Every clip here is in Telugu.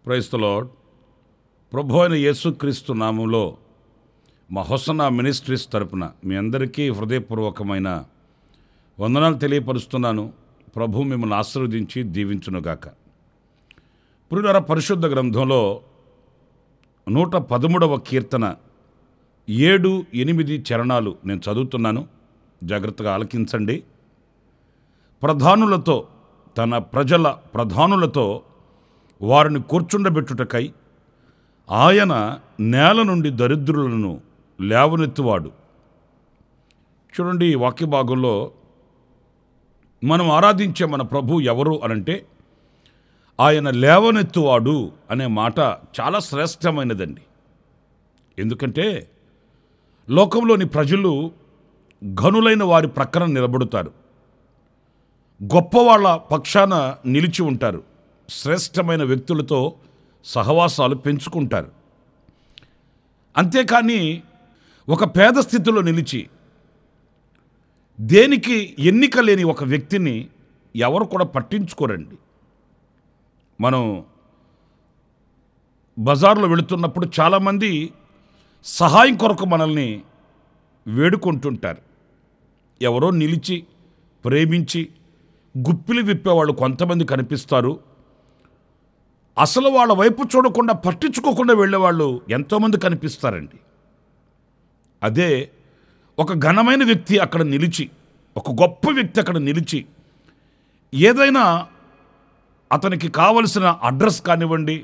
Praise the lord. ప్రభు అయిన యేసుక్రీస్తు నామంలో మా హోసన్నా మినిస్ట్రీస్ తరపున మీ అందరికీ హృదయపూర్వకమైన వందనాలు తెలియపరుస్తున్నాను. ప్రభు మిమ్మల్ని ఆశీర్వదించి దీవించునుగాక. ప్రియులారా, పరిశుద్ధ గ్రంథంలో 113వ కీర్తన 7-8 చరణాలు నేను చదువుతున్నాను. జాగ్రత్తగా ఆలకించండి. ప్రధానులతో, తన ప్రజల ప్రధానులతో వారిని కూర్చుండబెట్టుటకై ఆయన నేల నుండి దరిద్రులను లేవనెత్తువాడు. చూడండి, ఈ వాక్య భాగంలో మనం ఆరాధించే మన ప్రభు ఎవరు అనంటే ఆయన లేవనెత్తువాడు అనే మాట చాలా శ్రేష్టమైనదండి. ఎందుకంటే లోకంలోని ప్రజలు ఘనులైన వారి ప్రక్కన నిలబడుతారు, గొప్పవాళ్ళ పక్షాన నిలిచి ఉంటారు, శ్రేష్టమైన వ్యక్తులతో సహవాసాలు పెంచుకుంటారు. అంతేకాని ఒక పేద స్థితిలో నిలిచి దేనికి ఎన్నిక లేని ఒక వ్యక్తిని ఎవరు కూడా పట్టించుకోరండి. మనం బజార్లో వెళుతున్నప్పుడు చాలామంది సహాయం కొరకు మనల్ని వేడుకుంటుంటారు. ఎవరో నిలిచి ప్రేమించి గుప్పిలి విప్పేవాళ్ళు కొంతమంది కనిపిస్తారు. అసలు వాళ్ళ వైపు చూడకుండా పట్టించుకోకుండా వెళ్ళేవాళ్ళు ఎంతోమంది కనిపిస్తారండి. అదే ఒక ఘనమైన వ్యక్తి అక్కడ నిలిచి, ఒక గొప్ప వ్యక్తి అక్కడ నిలిచి ఏదైనా అతనికి కావలసిన అడ్రస్ కానివ్వండి,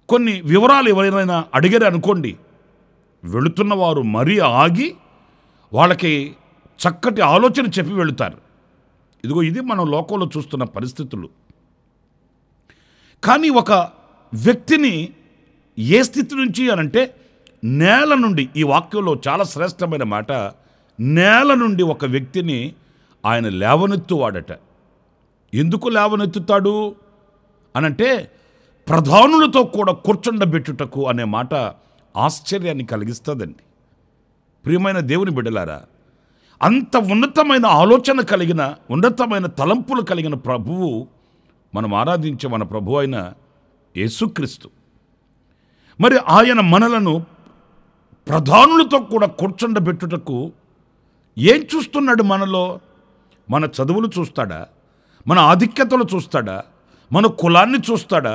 కొన్ని వివరాలు ఎవరైనా అడిగారు అనుకోండి, వెళుతున్న వారు మరీ ఆగి వాళ్ళకి చక్కటి ఆలోచన చెప్పి వెళుతారు. ఇదిగో ఇది మనం లోకంలో చూస్తున్న పరిస్థితులు. కానీ ఒక వ్యక్తిని ఏ స్థితి నుంచి అనంటే నేల నుండి, ఈ వాక్యంలో చాలా శ్రేష్టమైన మాట, నేల నుండి ఒక వ్యక్తిని ఆయన లేవనెత్తువాడట. ఎందుకు లేవనెత్తుతాడు అనంటే ప్రధానులతో కూడా కూర్చుండబెట్టుటకు అనే మాట ఆశ్చర్యాన్ని కలిగిస్తుందండి. ప్రియమైన దేవుని బిడ్డలారా, అంత ఉన్నతమైన ఆలోచన కలిగిన, ఉన్నతమైన తలంపులు కలిగిన ప్రభువు మనం ఆరాధించే మన ప్రభు అయిన యేసుక్రీస్తు. మరి ఆయన మనలను ప్రధానులతో కూడా కూర్చుండబెట్టుటకు ఏం చూస్తున్నాడు మనలో? మన చదువులు చూస్తాడా? మన ఆధిక్యతలు చూస్తాడా? మన కులాన్ని చూస్తాడా?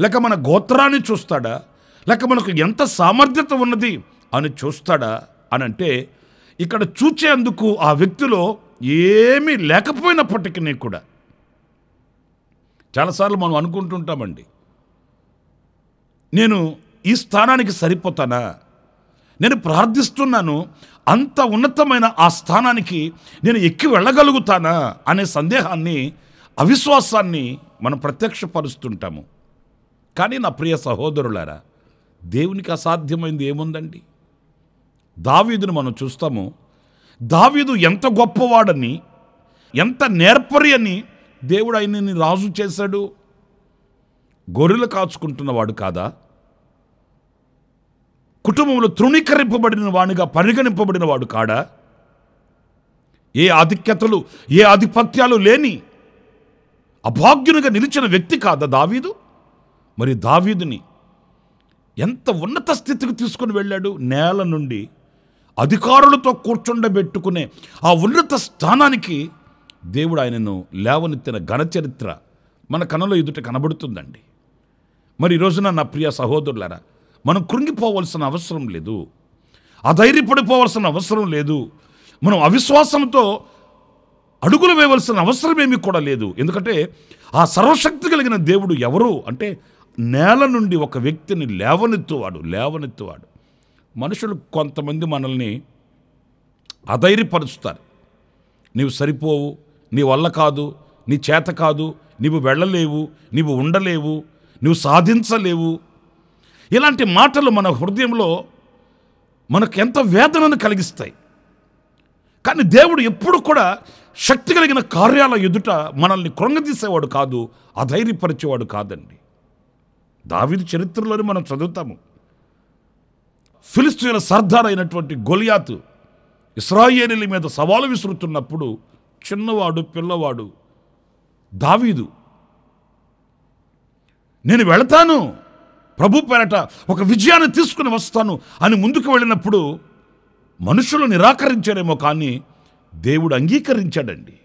లేక మన గోత్రాన్ని చూస్తాడా? లేక మనకు ఎంత సామర్థ్యత ఉన్నది అని చూస్తాడా అనంటే, ఇక్కడ చూచేందుకు ఆ వ్యక్తిలో ఏమీ లేకపోయినప్పటికీ కూడా చాలాసార్లు మనం అనుకుంటుంటామండి, నేను ఈ స్థానానికి సరిపోతానా, నేను ప్రార్థిస్తున్నాను, అంత ఉన్నతమైన ఆ స్థానానికి నేను ఎక్కి వెళ్ళగలుగుతానా అనే సందేహాన్ని, అవిశ్వాసాన్ని మనం ప్రత్యక్షపరుస్తుంటాము. కానీ నా ప్రియ సహోదరులారా, దేవునికి అసాధ్యమైంది ఏముందండి? దావీదును మనం చూస్తాము. దావీదు ఎంత గొప్పవాడని, ఎంత నేర్పరి అని దేవుడు ఆయనని రాజు చేశాడు. గొర్రెలు కాచుకుంటున్నవాడు కాదా? కుటుంబంలో తృణీకరింపబడిన వాడిగా పరిగణింపబడిన వాడు కాడా? ఏ ఆధిక్యతలు, ఏ ఆధిపత్యాలు లేని అభాగ్యునిగా నిలిచిన వ్యక్తి కాదా దావీదు? మరి దావీదుని ఎంత ఉన్నత స్థితికి తీసుకుని వెళ్ళాడు. నేల నుండి అధికారులతో కూర్చుండబెట్టుకునే ఆ ఉన్నత స్థానానికి దేవుడు ఆయనను లేవనెత్తిన ఘనచరిత్ర మన కనుల ఎదుట కనబడుతుందండి. మరి ఈ రోజున నా ప్రియ సహోదరులారా, మనం కృంగిపోవలసిన అవసరం లేదు, అధైర్యపడిపోవలసిన అవసరం లేదు, మనం అవిశ్వాసంతో అడుగులు వేయవలసిన అవసరమేమీ కూడా లేదు. ఎందుకంటే ఆ సర్వశక్తి కలిగిన దేవుడు ఎవరు అంటే నేల నుండి ఒక వ్యక్తిని లేవనెత్తువాడు. మనుషులు కొంతమంది మనల్ని అధైర్యపరుస్తారు. నీవు సరిపోవు, నీ వల్ల కాదు, నీ చేత కాదు, నీవు వెళ్ళలేవు, నీవు ఉండలేవు, నువ్వు సాధించలేవు. ఇలాంటి మాటలు మన హృదయంలో మనకు ఎంత వేదనను కలిగిస్తాయి. కానీ దేవుడు ఎప్పుడు కూడా శక్తి కలిగిన కార్యాల ఎదుట మనల్ని కృంగదీసేవాడు కాదు, అధైర్యపరిచేవాడు కాదండి. దావీదు చరిత్రలోనే మనం చదువుతాము. ఫిలిష్తీయుల సర్దార్ అయినటువంటి గొలియాతు ఇశ్రాయేలీయుల మీద సవాలు విసురుతున్నప్పుడు చిన్నవాడు, పిల్లవాడు దావీదు, నేను వెళతాను, ప్రభు పేరట ఒక విజయాన్ని తీసుకుని వస్తాను అని ముందుకు వెళ్ళినప్పుడు మనుషులు నిరాకరించారేమో కానీ దేవుడు అంగీకరించాడండి.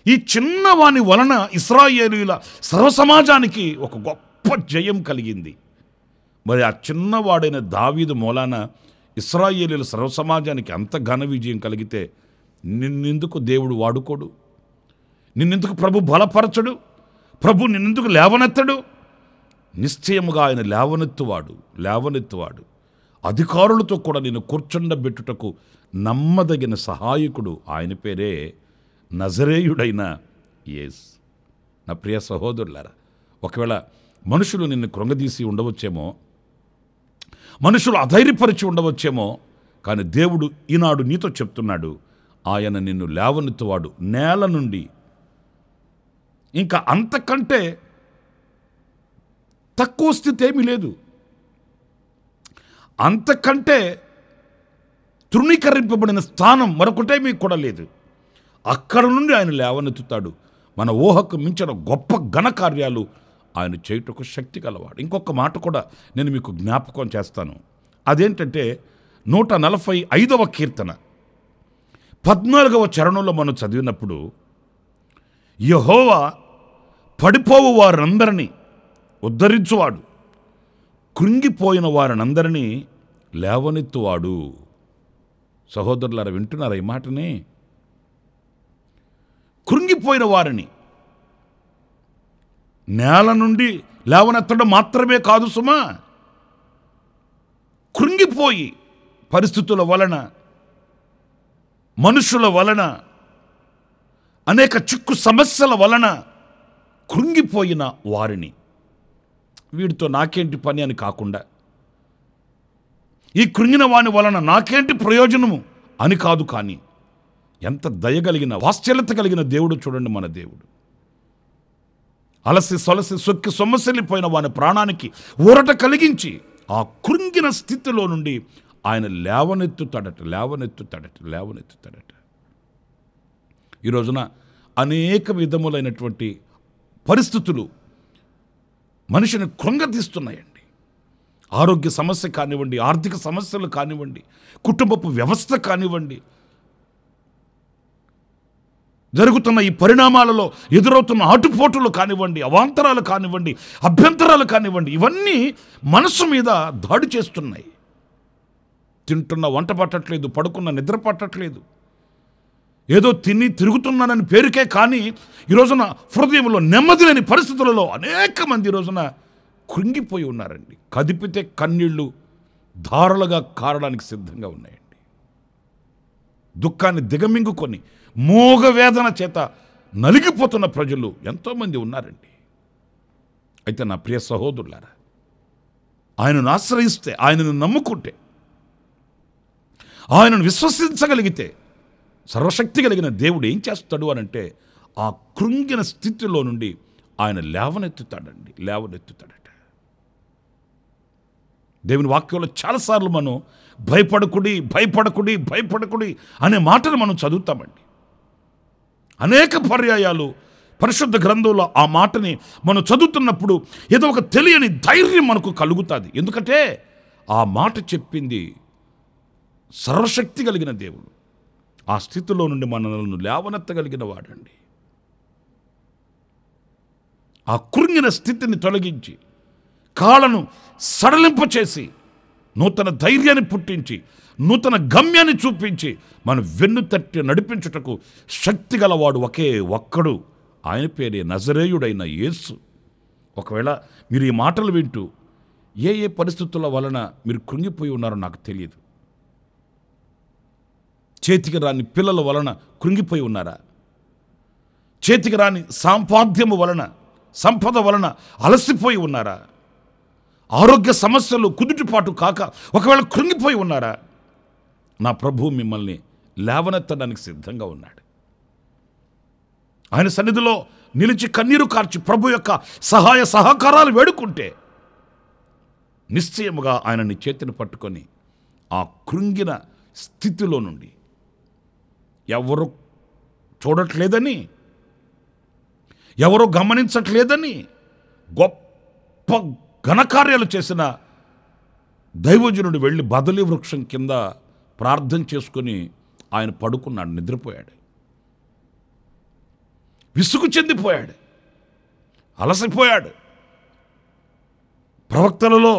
ఈ చిన్నవాని వలన ఇశ్రాయేలీయుల సర్వసమాజానికి ఒక గొప్ప జయం కలిగింది. మరి ఆ చిన్నవాడైన దావీదు మూలాన ఇశ్రాయేలీయుల సర్వసమాజానికి అంత ఘన విజయం కలిగితే నిన్నెందుకు దేవుడు వాడుకోడు? నిన్నెందుకు ప్రభు బలపరచడు? ప్రభు నిన్నెందుకు లేవనెత్తడు? నిశ్చయముగా ఆయన లేవనెత్తువాడు. అధికారులతో కూడా నేను కూర్చుండబెట్టుటకు నమ్మదగిన సహాయకుడు. ఆయన పేరే నజరేయుడైన యేసు. నా ప్రియ సహోదరులారా, ఒకవేళ మనుషులు నిన్ను కృంగదీసి ఉండవచ్చేమో, మనుషులు అధైర్యపరిచి ఉండవచ్చేమో, కానీ దేవుడు ఈనాడు నీతో చెప్తున్నాడు, ఆయన నిన్ను లేవనెత్తువాడు నేల నుండి. ఇంకా అంతకంటే తక్కువ స్థితి ఏమీ లేదు, అంతకంటే తృణీకరింపబడిన స్థానం మరొకటేమీ కూడా లేదు. అక్కడ నుండి ఆయన లేవనెత్తుతాడు. మన ఊహకు మించిన గొప్ప ఘనకార్యాలు ఆయన చేయుటకు శక్తి గలవాడు. ఇంకొక మాట కూడా నేను మీకు జ్ఞాపకం చేస్తాను. అదేంటంటే 145వ కీర్తన 14వ చరణంలో మనం చదివినప్పుడు, యెహోవా పడిపోవు వారందరినీ ఉద్ధరించువాడు, కృంగిపోయిన వారినందరినీ లేవనెత్తువాడు. సహోదరులారా, వింటున్నారా ఈ మాటని? కృంగిపోయిన వారిని నేల నుండి లేవనెత్తడం మాత్రమే కాదు సుమా, కృంగిపోయి పరిస్థితుల వలన, మనుషుల వలన, అనేక చిక్కు సమస్యల వలన కృంగిపోయిన వారిని, వీడితో నాకేంటి పని అని కాకుండా, ఈ కృంగిన వాని వలన నాకేంటి ప్రయోజనము అని కాదు, కానీ ఎంత దయగలిగిన, వాత్సల్యత కలిగిన దేవుడు చూడండి మన దేవుడు. అలసి సొలసి సొక్కి సొమ్మసిల్లిపోయిన వాని ప్రాణానికి ఊరట కలిగించి ఆ కృంగిన స్థితిలో నుండి ఆయన లేవనెత్తుతాడట. ఈ రోజున అనేక విధములైనటువంటి పరిస్థితులు మనిషిని కృంగతీస్తున్నాయండి. ఆరోగ్య సమస్య కానివ్వండి, ఆర్థిక సమస్యలు కానివ్వండి, కుటుంబపు వ్యవస్థ కానివ్వండి, జరుగుతున్న ఈ పరిణామాలలో ఎదురవుతున్న ఆటుపోటులు కానివ్వండి, అవాంతరాలు కానివ్వండి, అభ్యంతరాలు కానివ్వండి, ఇవన్నీ మనస్సు మీద దాడి చేస్తున్నాయి. తింటున్న వంట పట్టట్లేదు, పడుకున్న నిద్ర పట్టట్లేదు, ఏదో తిని తిరుగుతున్నానని పేరుకే కానీ ఈ రోజున హృదయంలో నెమ్మది లేని పరిస్థితులలో అనేక మంది ఈ రోజున కృంగిపోయి ఉన్నారండి. కదిపితే కన్నీళ్లు ధారలుగా కారడానికి సిద్ధంగా ఉన్నాయండి. దుఃఖాన్ని దిగమింగుకొని మోగ వేదన చేత నలిగిపోతున్న ప్రజలు ఎంతోమంది ఉన్నారండి. అయితే నా ప్రియ సహోదరులారా, ఆయనను ఆశ్రయిస్తే, ఆయనను నమ్ముకుంటే, ఆయనను విశ్వసించగలిగితే సర్వశక్తి కలిగిన దేవుడు ఏం చేస్తాడు అనంటే, ఆ కృంగిన స్థితిలో నుండి ఆయన లేవనెత్తుతాడట. దేవుని వాక్యంలో చాలాసార్లు మనం భయపడకుడి అనే మాటను మనం చదువుతామండి. అనేక పర్యాయాలు పరిశుద్ధ గ్రంథంలో ఆ మాటని మనం చదువుతున్నప్పుడు ఏదో ఒక తెలియని ధైర్యం మనకు కలుగుతుంది. ఎందుకంటే ఆ మాట చెప్పింది సర్వశక్తి కలిగిన దేవుడు. ఆ స్థితిలో నుండి మనల్ని లేవనెత్తగలిగిన వాడండి. ఆ కృంగిన స్థితిని తొలగించి, కాళ్ళను సడలింపచేసి, నూతన ధైర్యాన్ని పుట్టించి, నూతన గమ్యాన్ని చూపించి, మనం వెన్ను తట్టి నడిపించుటకు శక్తి గలవాడు ఒకే ఒక్కడు. ఆయన పేరే నజరేయుడైన యేసు. ఒకవేళ మీరు ఈ మాటలు వింటూ ఏ పరిస్థితుల వలన మీరు కృంగిపోయి ఉన్నారో నాకు తెలియదు. చేతికి రాని పిల్లల వలన కృంగిపోయి ఉన్నారా? చేతికి రాని సాంపాద్యము వలన, సంపద వలన అలసిపోయి ఉన్నారా? ఆరోగ్య సమస్యలు కుదుటిపాటు కాక ఒకవేళ కృంగిపోయి ఉన్నారా? నా ప్రభువు మిమ్మల్ని లేవనెత్తడానికి సిద్ధంగా ఉన్నాడు. ఆయన సన్నిధిలో నిలిచి కన్నీరు కార్చి ప్రభు యొక్క సహాయ సహకారాలు వేడుకుంటే నిశ్చయముగా ఆయన నీ చేతిని పట్టుకొని ఆ కృంగిన స్థితిలో నుండి, ఎవరు చూడట్లేదని, ఎవరో గమనించట్లేదని గొప్ప ఘనకార్యాలు చేసిన దైవజనుడు వెళ్ళి బదలి వృక్షం కింద ప్రార్థన చేసుకుని ఆయన పడుకున్నాడు, నిద్రపోయాడు, విసుగు చెందిపోయాడు, అలసిపోయాడు. ప్రవక్తలలో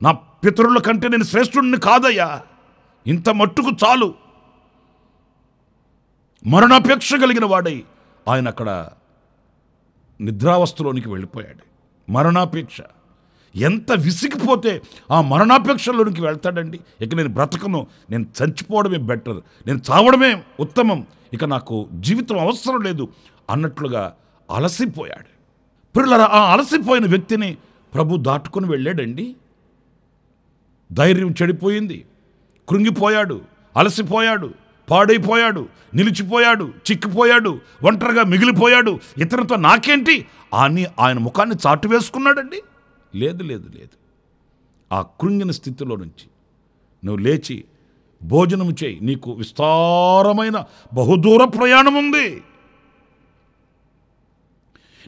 నా పితరుల కంటే నేను శ్రేష్ఠుడిని కాదయ్యా, ఇంత మట్టుకు చాలు, మరణాపేక్ష కలిగిన వాడై ఆయన అక్కడ నిద్రావస్థలోనికి వెళ్ళిపోయాడు. మరణాపేక్ష, ఎంత విసిగిపోతే ఆ మరణాపేక్షలోనికి వెళ్తాడండి. ఇక నేను బ్రతకను, నేను చచ్చిపోవడమే బెటర్, నేను చావడమే ఉత్తమం, ఇక నాకు జీవితం అవసరం లేదు అన్నట్లుగా అలసిపోయాడు. పిల్లల ఆ అలసిపోయిన వ్యక్తిని ప్రభు దాటుకొని వెళ్ళాడండి. ధైర్యం చెడిపోయింది, కృంగిపోయాడు, అలసిపోయాడు, పాడైపోయాడు, నిలిచిపోయాడు, చిక్కిపోయాడు, ఒంటరిగా మిగిలిపోయాడు, ఇతరులతో నాకేంటి అని ఆయన ముఖాన్ని చాటు వేసుకున్నాడండి. లేదు లేదు లేదు, ఆ కృంగిన స్థితిలో నుంచి నువ్వు లేచి భోజనం చేయి, నీకు విస్తారమైన బహుదూర ప్రయాణం ఉంది,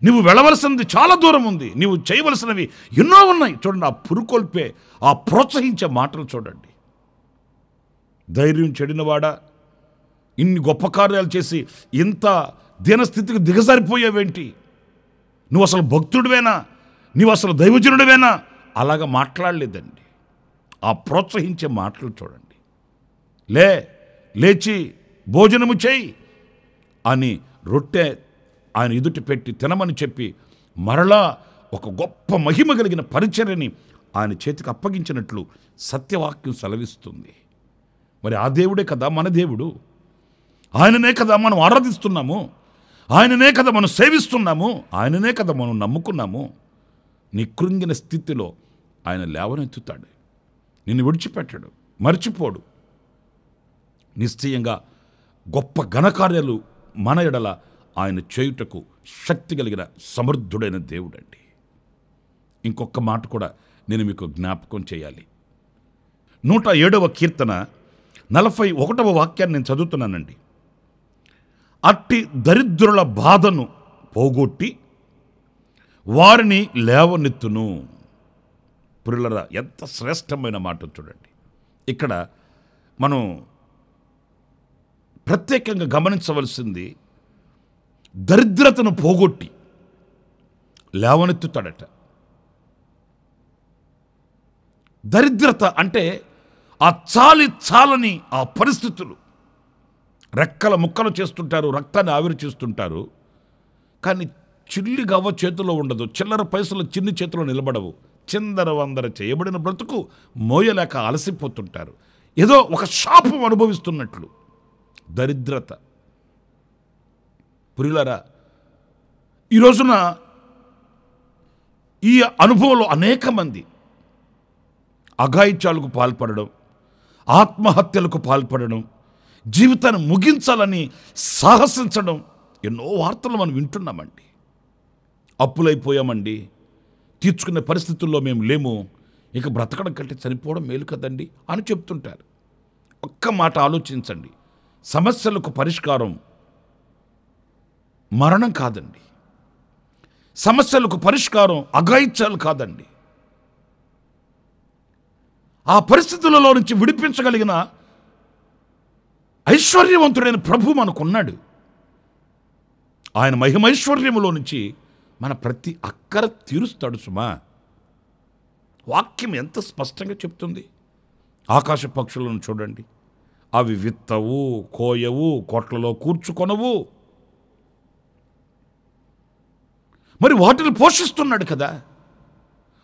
నువ్వు వెళ్ళవలసినది చాలా దూరం ఉంది, నీవు చేయవలసినవి ఎన్నో ఉన్నాయి. చూడండి, ఆ పురుకొల్పే, ఆ ప్రోత్సహించే మాటలు చూడండి. ధైర్యం చెడినవాడా, ఇన్ని గొప్ప కార్యాలు చేసి ఇంత దీనస్థితికి దిగజారిపోయావేంటి? నువ్వు అసలు భక్తుడివేనా, నువ్వు అసలు దైవజనుడివేనా? అలాగా మాట్లాడలేదండి. ఆ ప్రోత్సహించే మాటలు చూడండి. లేచి భోజనము చేయి అని రొట్టె ఆయన ఎదుటి పెట్టి తినమని చెప్పి మరలా ఒక గొప్ప మహిమ కలిగిన పరిచర్యని ఆయన చేతికి అప్పగించినట్లు సత్యవాక్యం సెలవిస్తుంది. మరి ఆ దేవుడే కదా మన దేవుడు, ఆయననే కదా మనం ఆరాధిస్తున్నాము, ఆయననే కదా మనం సేవిస్తున్నాము, ఆయననే కదా మనం నమ్ముకున్నాము. నీ కృంగిన స్థితిలో ఆయన లేవనెత్తుతాడు, నిన్ను విడిచిపెట్టాడు, మర్చిపోడు. నిశ్చయంగా గొప్ప ఘనకార్యాలు మన ఎడల ఆయన చేయుటకు శక్తి కలిగిన సమర్థుడైన దేవుడండి. ఇంకొక మాట కూడా నేను మీకు జ్ఞాపకం చేయాలి. 107వ కీర్తన 41వ వాక్యాన్ని నేను చదువుతున్నానండి. అట్టి దరిద్రుల బాధను పోగొట్టి వారిని లేవనెత్తును. ప్రియులారా, ఎంత శ్రేష్టమైన మాట చూడండి. ఇక్కడ మనం ప్రత్యేకంగా గమనించవలసింది, దరిద్రతను పోగొట్టి లేవనెత్తుతాడట. దరిద్రత అంటే ఆ చాలని ఆ పరిస్థితులు, రెక్కల ముక్కలు చేస్తుంటారు, రక్తాన్ని ఆవిరి చేస్తుంటారు, కానీ చిల్లి గవ్వ చేతిలో ఉండదు, చిల్లర పైసలు చిన్ని చేతిలో నిలబడవు, చిందర వందర చేయబడిన బ్రతుకు మోయలేక అలసిపోతుంటారు, ఏదో ఒక శాపం అనుభవిస్తున్నట్లు దరిద్రత. ప్రియులారా, ఈ రోజున ఈ అనుభవంలో అనేక మంది అఘాయిత్యాలకు పాల్పడడం, ఆత్మహత్యలకు పాల్పడడం, జీవితాన్ని ముగించాలని సాహసించడం, ఎన్నో వార్తలు మనం వింటున్నామండి. అప్పులైపోయామండి, తీర్చుకునే పరిస్థితుల్లో మేము లేము, ఇక బ్రతకడం కంటే చనిపోవడం మేలు కదండి అని చెప్తుంటారు. ఒక్క మాట ఆలోచించండి, సమస్యలకు పరిష్కారం మరణం కాదండి, సమస్యలకు పరిష్కారం అఘాయిత్యాలు కాదండి. ఆ పరిస్థితులలో నుంచి విడిపించగలిగిన ఐశ్వర్యవంతుడైన ప్రభు మనకున్నాడు. ఆయన మహిమైశ్వర్యములో నుంచి మన ప్రతి అక్కర తీరుస్తాడు సుమా. వాక్యం ఎంత స్పష్టంగా చెప్తుంది. ఆకాశ పక్షులను చూడండి, అవి విత్తవు, కోయవు, కోట్లలో కూర్చుకొనవు, మరి వాటిని పోషిస్తున్నాడు కదా,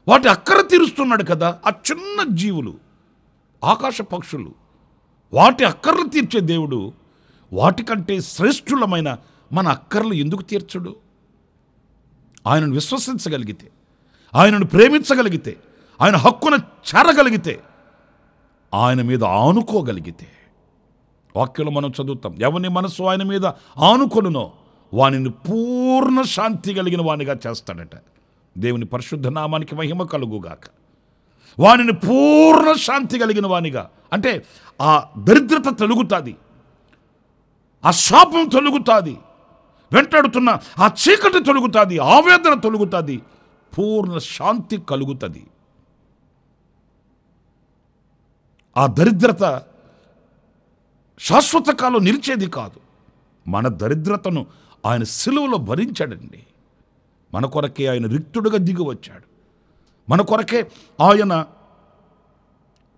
వాటి అక్కర తీరుస్తున్నాడు కదా. ఆ చిన్న జీవులు, ఆకాశ పక్షులు, వాటి అక్కర్లు తీర్చే దేవుడు వాటికంటే శ్రేష్ఠులమైన మన అక్కర్లు ఎందుకు తీర్చడు? ఆయనను విశ్వసించగలిగితే, ఆయనను ప్రేమించగలిగితే, ఆయన హక్కున చేరగలిగితే, ఆయన మీద ఆనుకోగలిగితే. వాక్యంలో మనం చదువుతాం, ఎవని మనసు ఆయన మీద ఆనుకొనునో వానిని పూర్ణ శాంతి కలిగిన వానిగా చేస్తాడట. దేవుని పరిశుద్ధ నామానికి మహిమ కలుగుగాక. వానిని పూర్ణ శాంతి కలిగిన వానిగా అంటే ఆ దరిద్రత తొలుగుతుంది, ఆ శాపం తొలుగుతుంది, వెంటాడుతున్న ఆ చీకటి తొలుగుతుంది, ఆవేదన తొలుగుతుంది, పూర్ణ శాంతి కలుగుతుంది. ఆ దరిద్రత శాశ్వత కాలం నిలిచేది కాదు. మన దరిద్రతను ఆయన సిలువలో భరించాడండి. మన కొరకే ఆయన రిక్తుడుగా దిగి వచ్చాడు. మన కొరకే ఆయన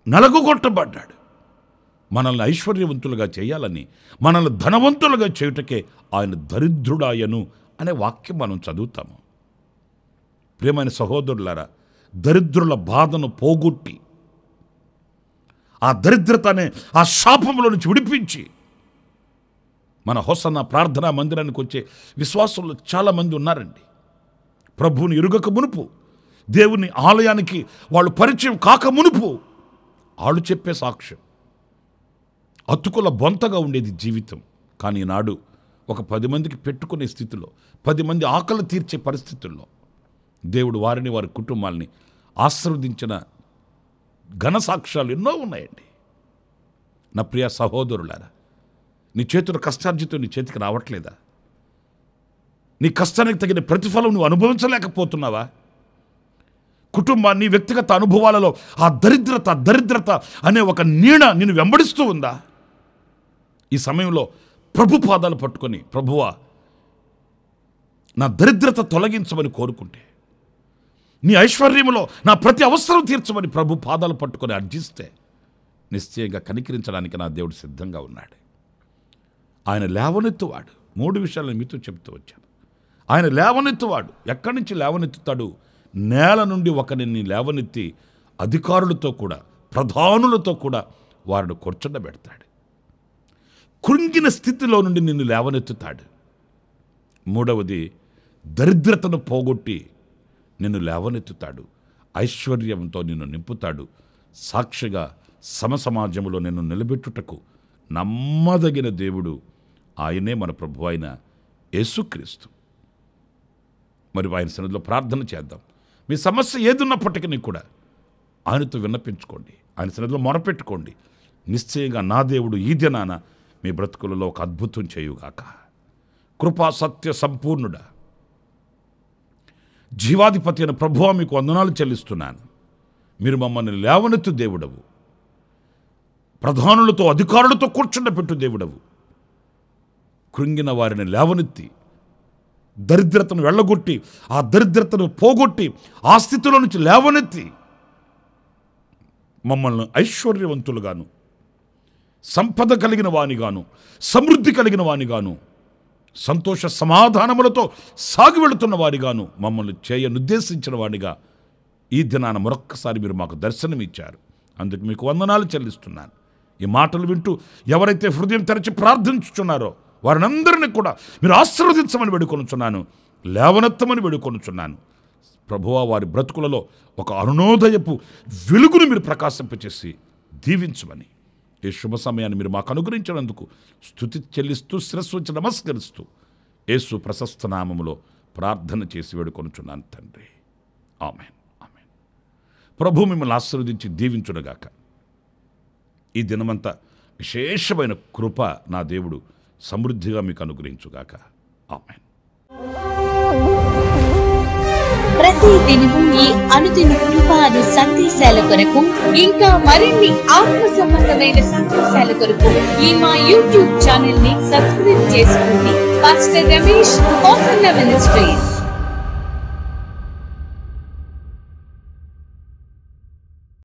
నలగొట్టబడ్డాడు. మనల్ని ఐశ్వర్యవంతులుగా చేయాలని, మనల్ని ధనవంతులుగా చేయుటకే ఆయన దరిద్రుడాయను అనే వాక్యం మనం చదువుతాము. ప్రియమైన సహోదరులారా, దరిద్రుల బాధను పోగొట్టి ఆ దరిద్రత అనే ఆ శాపంలో నుంచి విడిపించి మన హోసన్న ప్రార్థనా మందిరానికి వచ్చే విశ్వాసులు చాలామంది ఉన్నారండి. ప్రభువుని ఎరుగక మునుపు, దేవుని ఆలయానికి వాళ్ళు పరిచయం కాక మునుపు వాళ్ళు చెప్పే సాక్ష్యం అతుకుల బొంతగా ఉండేది జీవితం. కానీ ఈనాడు ఒక 10 మందికి పెట్టుకునే స్థితిలో, 10 మంది ఆకలి తీర్చే పరిస్థితుల్లో దేవుడు వారిని, వారి కుటుంబాలని ఆశీర్వదించిన ఘన సాక్ష్యాలు ఎన్నో ఉన్నాయండి. నా ప్రియ సహోదరులారా, నీ చేతుల కష్టార్జితం నీ చేతికి రావట్లేదా? నీ కష్టానికి తగిన ప్రతిఫలం నువ్వు అనుభవించలేకపోతున్నావా? కుటుంబాన్ని, వ్యక్తిగత అనుభవాలలో ఆ దరిద్రత అనే ఒక నీడ నిన్ను వెంబడిస్తూ ఉందా? ఈ సమయంలో ప్రభు పాదాలు పట్టుకొని, ప్రభువా నా దరిద్రత తొలగించమని కోరుకుంటే, నీ ఐశ్వర్యములో నా ప్రతి అవసరం తీర్చమని ప్రభు పాదాలు పట్టుకొని అర్జిస్తే నిశ్చయంగా కనికరించడానికి నా దేవుడు సిద్ధంగా ఉన్నాడు. ఆయన లేవనెత్తువాడు. 3 విషయాలను మీతో చెప్తూ వచ్చాను. ఆయన లేవనెత్తువాడు. ఎక్కడి నుంచి లేవనెత్తుతాడు? నేల నుండి ఒకరిని లేవనెత్తి అధికారులతో కూడా, ప్రధానులతో కూడా వారిని కూర్చుండబెడతాడు. కృంగిన స్థితిలో నుండి నిన్ను లేవనెత్తుతాడు. 3వది, దరిద్రతను పోగొట్టి నిన్ను లేవనెత్తుతాడు. ఐశ్వర్యంతో నిన్ను నింపుతాడు. సాక్షిగా సమసమాజంలో నిన్ను నిలబెట్టుటకు నమ్మదగిన దేవుడు ఆయనే, మన ప్రభు అయిన యేసుక్రీస్తు. మరి ఆయన సన్నిధిలో ప్రార్థన చేద్దాం. మీ సమస్య ఏదున్నప్పటికీ కూడా ఆయనతో విన్నపించుకోండి, ఆయన సన్నిధిలో మొరపెట్టుకోండి. నిశ్చయంగా నా దేవుడు ఈ దినాన మీ బ్రతుకులలో ఒక అద్భుతం చేయుగాక. కృపా సత్య సంపూర్ణుడా, జీవాధిపతి అయిన ప్రభువా, మీకు వందనాలు చెల్లిస్తున్నాను. మీరు మమ్మల్ని లేవనెత్తు దేవుడవు, ప్రధానులతో, అధికారులతో కూర్చుండబెట్టు దేవుడవు. కృంగిన వారిని లేవనెత్తి, దరిద్రతను వెళ్ళగొట్టి, ఆ దరిద్రతను పోగొట్టి, ఆ స్థితిలో నుంచి లేవనెత్తి మమ్మల్ని ఐశ్వర్యవంతులుగాను, సంపద కలిగిన వానిగాను, సమృద్ధి కలిగిన వానిగాను, సంతోష సమాధానములతో సాగి వెళుతున్న వారిగాను మమ్మల్ని చేయనుద్దేశించిన వాడిగా ఈ దినాన మరొక్కసారి మీరు మాకు దర్శనమిచ్చారు. అందుకు మీకు వందనాలు చెల్లిస్తున్నాను. ఈ మాటలు వింటూ ఎవరైతే హృదయం తెరచి ప్రార్థించుచున్నారో వారినందరినీ కూడా మీరు ఆశీర్వదించమని వేడుకొనుచున్నాను, లేవనెత్తమని వేడుకొనుచున్నాను. ప్రభువా, వారి బ్రతుకులలో ఒక అరుణోదయపు వెలుగును మీరు ప్రకాశింపచేసి దీవించమని ఈ శుభ సమయాన్ని మీరు మాకు అనుగ్రహించినందుకు స్తుతి చెల్లిస్తూ, శిరస్సు ఉంచి నమస్కరిస్తూ యేసు ప్రశస్త నామములో ప్రార్థన చేసి వేడుకొనుచున్నాను తండ్రి. ఆమేన్, ఆమేన్. ప్రభు మిమ్మల్ని ఆశీర్వదించి దీవించునుగాక. ఈ దినమంతా విశేషమైన కృప నా దేవుడు సమృద్ధిగా మీకు అనుగ్రహించుగాక. ఆమేన్. ప్రతి దినము ఈ అనుదిన కృప అను సందేశాల కొరకు, ఇంకా మరిన్ని ఆత్మ సంబంధమైన సందేశాల కొరకు ఈ మా యూట్యూబ్ ఛానల్ ని సబ్స్క్రైబ్ చేసుకోండి. Pastor Ramesh, hosanna ministries.